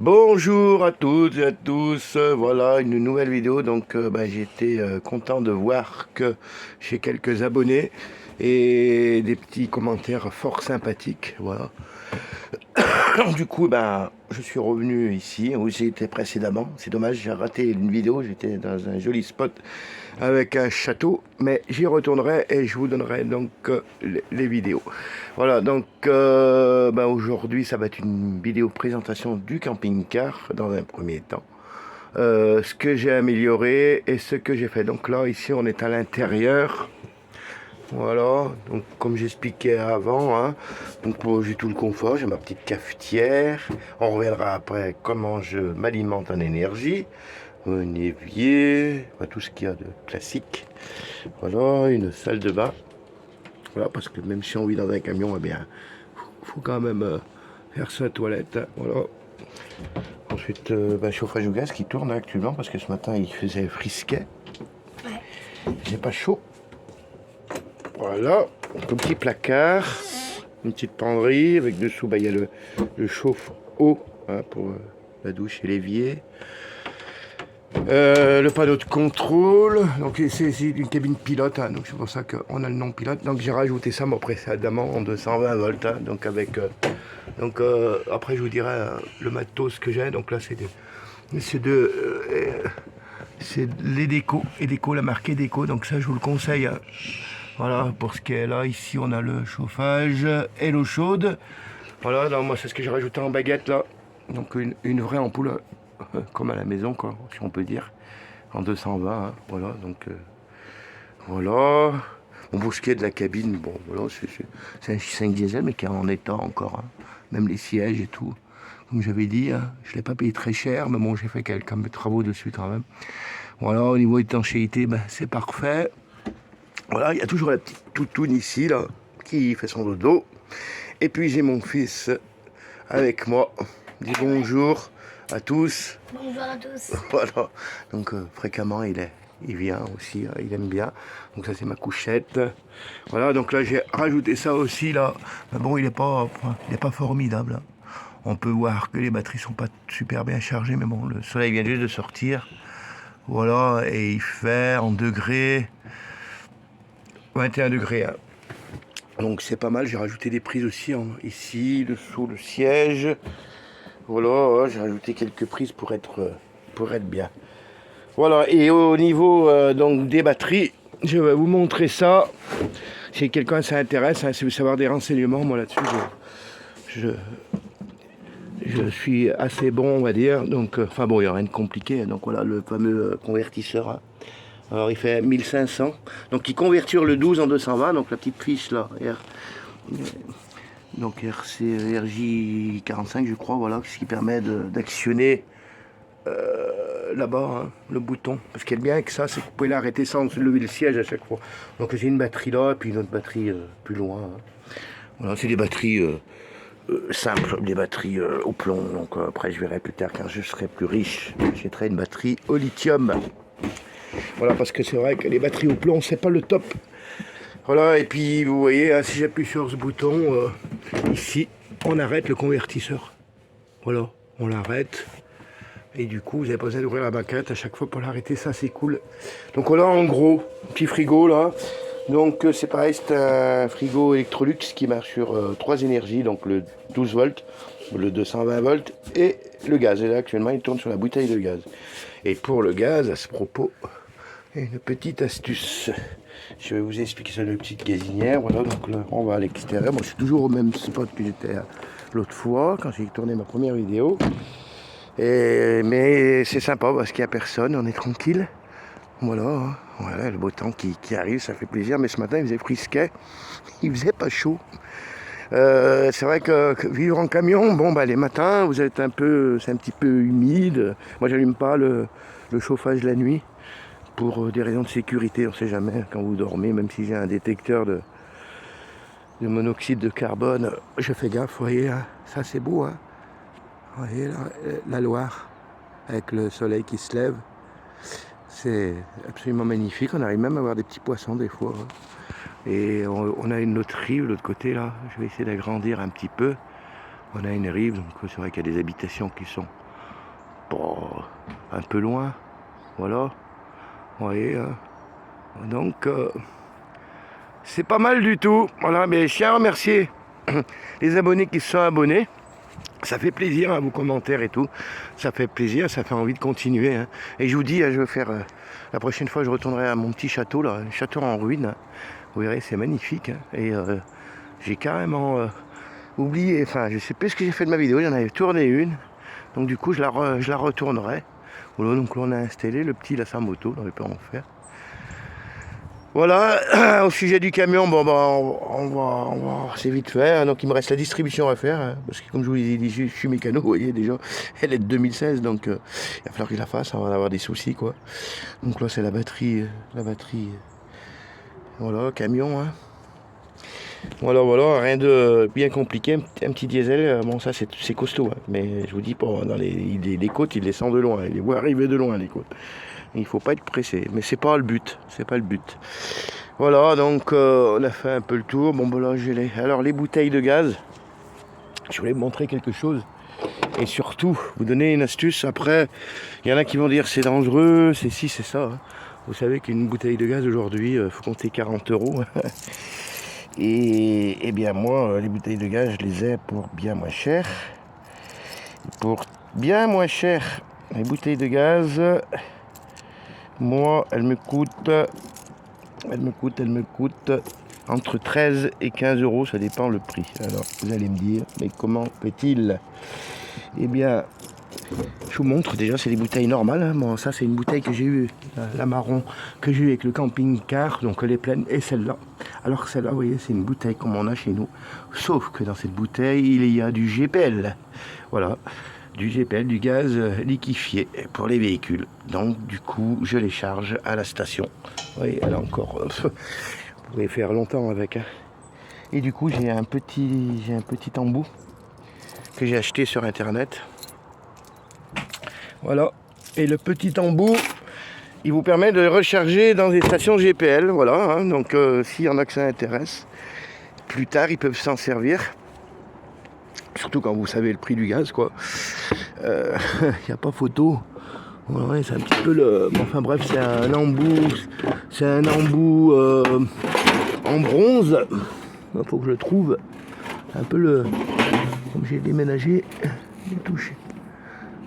Bonjour à toutes et à tous, voilà une nouvelle vidéo. Donc j'étais content de voir que j'ai quelques abonnés et des petits commentaires fort sympathiques, voilà. Du coup je suis revenu ici où j'ai été précédemment. C'est dommage, j'ai raté une vidéo, j'étais dans un joli spot avec un château, mais j'y retournerai et je vous donnerai donc les vidéos. Voilà, donc aujourd'hui ça va être une vidéo présentation du camping-car dans un premier temps. Ce que j'ai amélioré et ce que j'ai fait. Donc là, ici, on est à l'intérieur. Voilà, donc comme j'expliquais avant, hein, donc j'ai tout le confort, j'ai ma petite cafetière. On reviendra après comment je m'alimente en énergie. Un évier, tout ce qu'il y a de classique. Voilà, une salle de bain. Voilà, parce que même si on vit dans un camion, eh bien, faut quand même faire sa toilette. Hein, voilà. Ensuite, chauffage au gaz qui tourne actuellement parce que ce matin il faisait frisquet. Ouais. J'ai pas chaud. Voilà, un petit placard, une petite penderie avec dessous, il y a le chauffe-eau hein, pour la douche et l'évier. Le panneau de contrôle, donc c'est une cabine pilote, hein, donc c'est pour ça qu'on a le nom pilote. Donc j'ai rajouté ça moi précédemment en 220 volts, hein, donc avec après je vous dirai le matos que j'ai. Donc là c'est les décos, et déco la marque déco, donc ça je vous le conseille. Hein. Voilà, pour ce qui est là, ici on a le chauffage et l'eau chaude. Voilà, donc moi c'est ce que j'ai rajouté en baguette là. Donc une vraie ampoule, comme à la maison quoi, si on peut dire. En 220, hein, voilà, donc voilà. Bon, pour ce qui est de la cabine, bon voilà, c'est un 5 diesel mais qui est en état encore. Hein. Même les sièges et tout. Comme j'avais dit, hein, je ne l'ai pas payé très cher, mais bon j'ai fait quelques travaux dessus quand même. Voilà, au niveau étanchéité, c'est parfait. Voilà, il y a toujours la petite toutoune ici, là, qui fait son dodo. Et puis j'ai mon fils avec moi. Dis bonjour à tous. Bonjour à tous. Voilà, donc fréquemment il vient aussi, il aime bien. Donc ça c'est ma couchette. Voilà, donc là j'ai rajouté ça aussi, là. Mais bon, il n'est pas formidable. Hein. On peut voir que les batteries sont pas super bien chargées, mais bon, le soleil vient juste de sortir. Voilà, et il fait en degrés 21 degrés. Hein. Donc c'est pas mal, j'ai rajouté des prises aussi ici, dessous le siège. Voilà, j'ai rajouté quelques prises pour être bien. Voilà, et au niveau donc des batteries, je vais vous montrer ça. Si quelqu'un s'intéresse, hein, si vous savoir des renseignements, moi là-dessus, je suis assez bon, on va dire. Donc, enfin bon, il n'y a rien de compliqué. Donc voilà, le fameux convertisseur. Hein. Alors il fait 1500. Donc il convertit le 12 en 220. Donc la petite fiche là. Donc RJ45 je crois. Voilà. Ce qui permet d'actionner là-bas hein, le bouton. Parce qu'il y a bien que ça, c'est que vous pouvez l'arrêter sans lever le siège à chaque fois. Donc j'ai une batterie là. Et puis une autre batterie plus loin. Hein. Voilà, c'est des batteries simples. Des batteries au plomb. Donc après je verrai plus tard quand je serai plus riche. J'achèterai une batterie au lithium. Voilà, parce que c'est vrai que les batteries au plomb, c'est pas le top. Voilà, et puis vous voyez, hein, si j'appuie sur ce bouton, ici, on arrête le convertisseur. Voilà, on l'arrête. Et du coup, vous n'avez pas besoin d'ouvrir la banquette à chaque fois pour l'arrêter, ça c'est cool. Donc voilà, en gros, petit frigo là. Donc c'est pareil, c'est un frigo Electrolux qui marche sur 3 énergies, donc le 12 volts, le 220 volts et le gaz. Et là actuellement il tourne sur la bouteille de gaz. Et pour le gaz, à ce propos, une petite astuce. Je vais vous expliquer ça, une petite gazinière. Voilà, donc là, on va à l'extérieur. Moi, je suis toujours au même spot que j'étais l'autre fois, quand j'ai tourné ma première vidéo. Mais c'est sympa parce qu'il n'y a personne, on est tranquille. Voilà, hein. Voilà, le beau temps qui arrive, ça fait plaisir. Mais ce matin, il faisait frisquet, il faisait pas chaud. C'est vrai que vivre en camion, bon les matins, vous êtes c'est un petit peu humide. Moi, j'allume pas le chauffage la nuit pour des raisons de sécurité. On sait jamais quand vous dormez, même si j'ai un détecteur de monoxyde de carbone, je fais gaffe. Vous voyez, hein, ça c'est beau. Hein. Vous voyez la Loire avec le soleil qui se lève. C'est absolument magnifique. On arrive même à voir des petits poissons des fois. Hein. Et on a une autre rive, de l'autre côté là. Je vais essayer d'agrandir un petit peu. On a une rive, donc c'est vrai qu'il y a des habitations qui sont bon, un peu loin, voilà, vous voyez, hein. Donc c'est pas mal du tout, voilà, mais je tiens à remercier les abonnés qui se sont abonnés. Ça fait plaisir, hein, vos commentaires et tout. Ça fait plaisir, ça fait envie de continuer, hein. Et je vous dis, je vais faire... la prochaine fois, je retournerai à mon petit château, là, un château en ruine, hein. Vous verrez, c'est magnifique, hein. Et j'ai carrément oublié... Enfin, je sais plus ce que j'ai fait de ma vidéo. J'en avais tourné une. Donc du coup, je la retournerai. Voilà, donc là, on a installé le petit, là, sa moto. On peut en faire. Voilà, au sujet du camion, bon, bah, on va c'est vite fait, hein. Donc il me reste la distribution à faire, hein, parce que comme je vous l'ai dit, je suis mécano, vous voyez déjà, elle est de 2016, donc il va falloir que je la fasse, on va avoir des soucis, quoi. Donc là c'est la batterie, voilà, camion, hein. Voilà, rien de bien compliqué, un petit diesel, bon ça c'est costaud, hein, mais je vous dis, pas dans les côtes, il les sent de loin, il les voit arriver de loin, les côtes. Il faut pas être pressé, mais c'est pas le but, Voilà, donc on a fait un peu le tour. Bon, ben là, alors les bouteilles de gaz, je voulais vous montrer quelque chose. Et surtout, vous donner une astuce. Après, il y en a qui vont dire c'est dangereux, c'est ci, c'est ça, hein. Vous savez qu'une bouteille de gaz aujourd'hui, il faut compter 40 €. Et bien moi, les bouteilles de gaz, je les ai pour bien moins cher. Pour bien moins cher, les bouteilles de gaz... Moi, elle me coûte entre 13 et 15 €, ça dépend le prix. Alors, vous allez me dire, mais comment fait-il? Eh bien, je vous montre, déjà, c'est des bouteilles normales, hein. Bon, ça, c'est une bouteille que j'ai eue, la marron, que j'ai eue avec le camping-car, donc elle est pleine, et celle-là. Alors, celle-là, vous voyez, c'est une bouteille comme on a chez nous, sauf que dans cette bouteille, il y a du GPL. Voilà. Du GPL, du gaz liquéfié pour les véhicules. Donc du coup, je les charge à la station. Oui, elle a encore... vous pouvez faire longtemps avec, hein. Et du coup, j'ai un petit embout que j'ai acheté sur internet. Voilà. Et le petit embout, il vous permet de recharger dans des stations GPL. Voilà, hein. Donc s'il y en a que ça intéresse, plus tard, ils peuvent s'en servir. Surtout quand vous savez le prix du gaz, quoi. Il n'y a pas photo. Ouais, c'est un petit peu le... Enfin bref, c'est un embout. C'est un embout en bronze. Il faut que je le trouve. Un peu le... Comme j'ai déménagé, j'ai touché.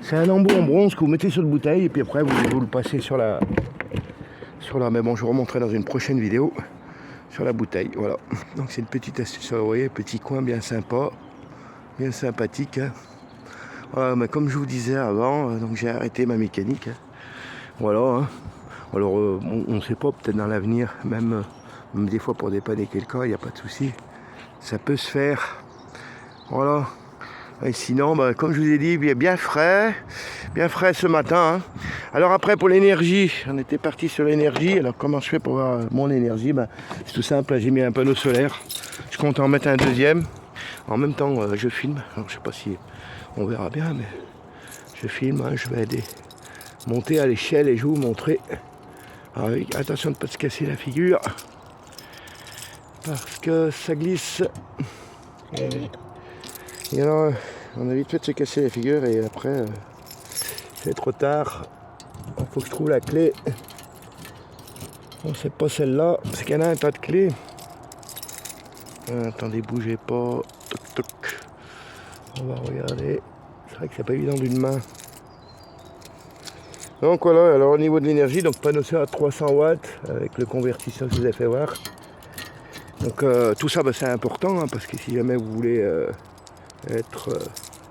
C'est un embout en bronze que vous mettez sur la bouteille et puis après vous le passez sur la... Mais bon, je vous remontrerai dans une prochaine vidéo. Sur la bouteille, voilà. Donc c'est une petite astuce, vous voyez, petit coin bien sympa. Bien sympathique, hein. Voilà, mais comme je vous disais avant, donc j'ai arrêté ma mécanique, hein. Voilà, hein. Alors on ne sait pas, peut-être dans l'avenir, même des fois pour dépanner quelqu'un, il n'y a pas de souci, ça peut se faire. Voilà. Et sinon, bah, comme je vous ai dit, bien frais ce matin, hein. Alors après, pour l'énergie, on était parti sur l'énergie. Alors comment je fais pour avoir mon énergie? Bah, c'est tout simple, j'ai mis un panneau solaire, je compte en mettre un deuxième. En même temps, je filme. Alors, je sais pas si on verra bien, mais je filme, hein. Je vais monter à l'échelle et je vais vous montrer. Avec attention de ne pas se casser la figure, parce que ça glisse. Et alors, on a vite fait de se casser la figure et après, c'est trop tard. Il faut que je trouve la clé. Bon, c'est pas celle-là, parce qu'il y en a un tas de clés. Attendez, bougez pas. Toc, toc. On va regarder. C'est vrai que c'est pas évident d'une main. Donc voilà, alors au niveau de l'énergie, donc panneau solaire à 300 watts avec le convertisseur que je vous ai fait voir. Donc tout ça, bah, c'est important, hein, parce que si jamais vous voulez être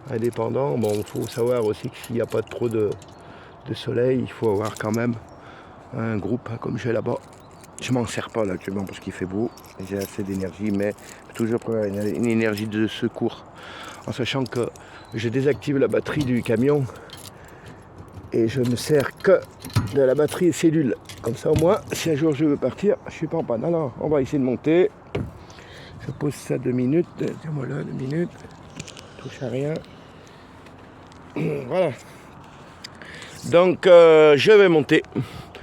indépendant, bon, il faut savoir aussi que s'il n'y a pas trop de soleil, il faut avoir quand même un groupe, hein, comme j'ai là-bas. Je m'en sers pas là actuellement parce qu'il fait beau, j'ai assez d'énergie, mais toujours pour avoir une énergie de secours, en sachant que je désactive la batterie du camion et je ne sers que de la batterie cellule. Comme ça au moins, si un jour je veux partir, je suis pas en panne. Alors, on va essayer de monter. Je pose ça 2 minutes. Tiens-moi là, 2 minutes. Touche à rien. Voilà. Donc, je vais monter.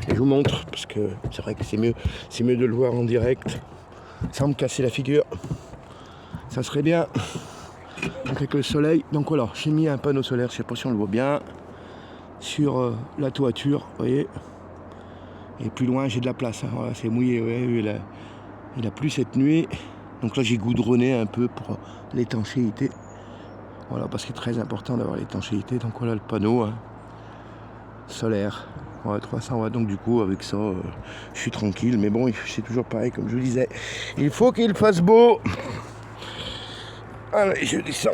Et je vous montre, parce que c'est vrai que c'est mieux de le voir en direct, sans me casser la figure. Ça serait bien. Donc avec le soleil. Donc voilà, j'ai mis un panneau solaire, je sais pas si on le voit bien. sur la toiture, vous voyez. Et plus loin, j'ai de la place. Hein. Voilà, c'est mouillé. Ouais, il a plu cette nuit. Donc là, j'ai goudronné un peu pour l'étanchéité. Voilà, parce que c'est très important d'avoir l'étanchéité. Donc voilà le panneau hein, solaire. Ouais, 300 watts. Donc du coup, avec ça, je suis tranquille. Mais bon, c'est toujours pareil, comme je vous disais. Il faut qu'il fasse beau. Allez, je descends.